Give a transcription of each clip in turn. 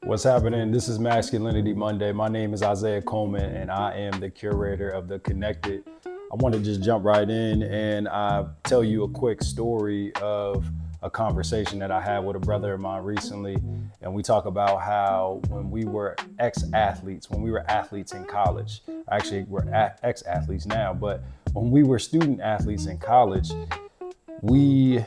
What's happening? This is Masculinity Monday. My name is Isaiah Coleman, and I am the curator of The Connected. I want to just jump right in and tell you a quick story of a conversation that I had with a brother of mine recently. And we talk about how when we were ex-athletes, when we were athletes in college, actually we're ex-athletes now, but when we were student athletes in college, we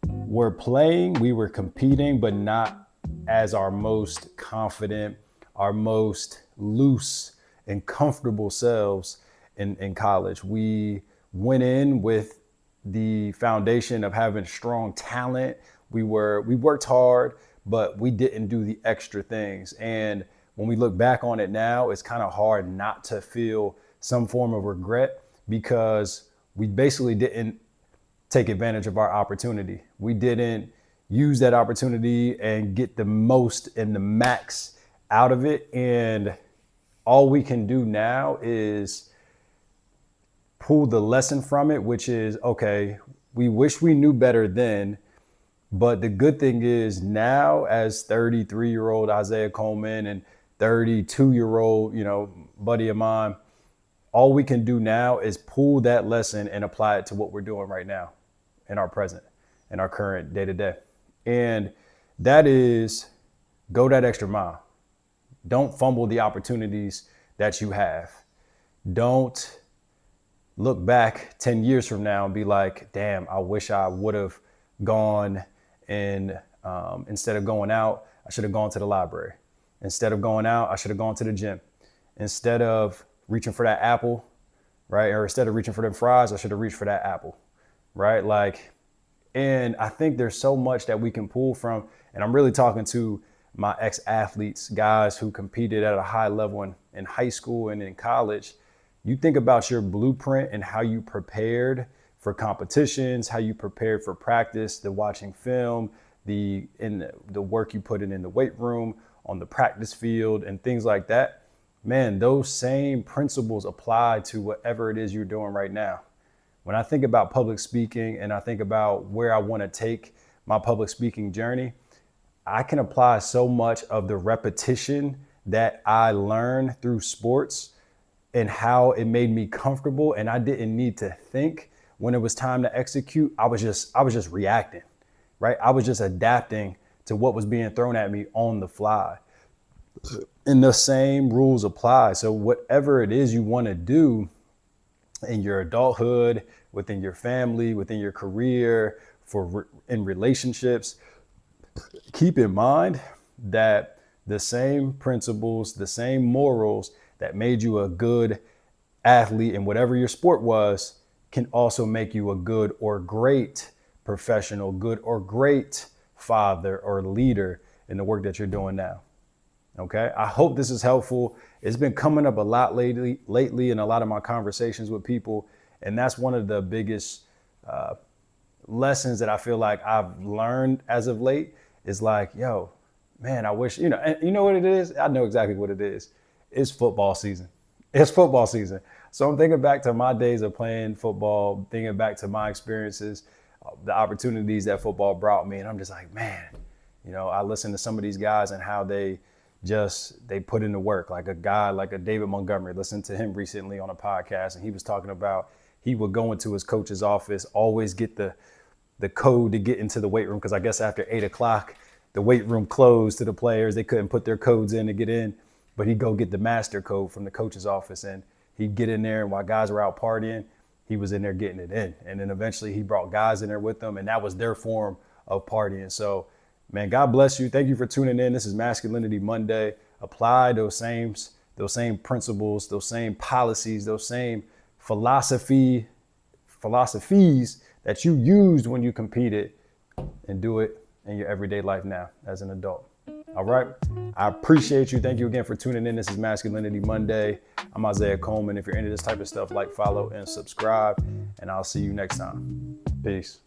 were playing, we were competing, but not as our most confident, our most loose and comfortable selves in college. We went in with the foundation of having strong talent. We worked hard, but we didn't do the extra things. And when we look back on it now, it's kind of hard not to feel some form of regret because we basically didn't take advantage of our opportunity. We didn't use that opportunity and get the most and the max out of it. And all we can do now is pull the lesson from it, which is, okay, we wish we knew better then. But the good thing is now, as 33-year-old Isaiah Coleman and 32-year-old, buddy of mine, all we can do now is pull that lesson and apply it to what we're doing right now in our present, in our current day to day. And that is go that extra mile. Don't fumble the opportunities that you have. Don't look back 10 years from now and be like, damn, I wish I would have gone and instead of going out, I should have gone to the library. Instead of going out, I should have gone to the gym. Instead of reaching for that apple, right? Or instead of reaching for them fries, I should have reached for that apple, right? And I think there's so much that we can pull from. And I'm really talking to my ex-athletes, guys who competed at a high level in high school and in college. You think about your blueprint and how you prepared for competitions, how you prepared for practice, the watching film, the work you put in the weight room, on the practice field and things like that. Man, those same principles apply to whatever it is you're doing right now. When I think about public speaking and I think about where I want to take my public speaking journey, I can apply so much of the repetition that I learned through sports and how it made me comfortable. And I didn't need to think when it was time to execute. I was just reacting, right? I was just adapting to what was being thrown at me on the fly. And the same rules apply. So whatever it is you want to do in your adulthood, within your family, within your career, in relationships, keep in mind that the same principles, the same morals that made you a good athlete in whatever your sport was can also make you a good or great professional, good or great father or leader in the work that you're doing now. Okay, I hope this is helpful. It's been coming up a lot lately in a lot of my conversations with people. And that's one of the biggest lessons that I feel like I've learned as of late is like, yo, man, I wish, and you know what it is? I know exactly what it is. It's football season. It's football season. So I'm thinking back to my days of playing football, thinking back to my experiences, the opportunities that football brought me. And I'm just like, man, I listen to some of these guys and how they put in the work. Like a guy like a David Montgomery, listened to him recently on a podcast, and he was talking about he would go into his coach's office, always get the code to get into the weight room, because I guess after 8 o'clock, the weight room closed to the players. They couldn't put their codes in to get in, but he'd go get the master code from the coach's office, and he'd get in there, and while guys were out partying, he was in there getting it in. And then eventually he brought guys in there with him, and that was their form of partying. So, man, God bless you. Thank you for tuning in. This is Masculinity Monday. Apply those same principles, those same policies, those same philosophies that you used when you competed, and do it in your everyday life now as an adult. All right. I appreciate you. Thank you again for tuning in. This is Masculinity Monday. I'm Isaiah Coleman. If you're into this type of stuff, like, follow, and subscribe, and I'll see you next time. Peace.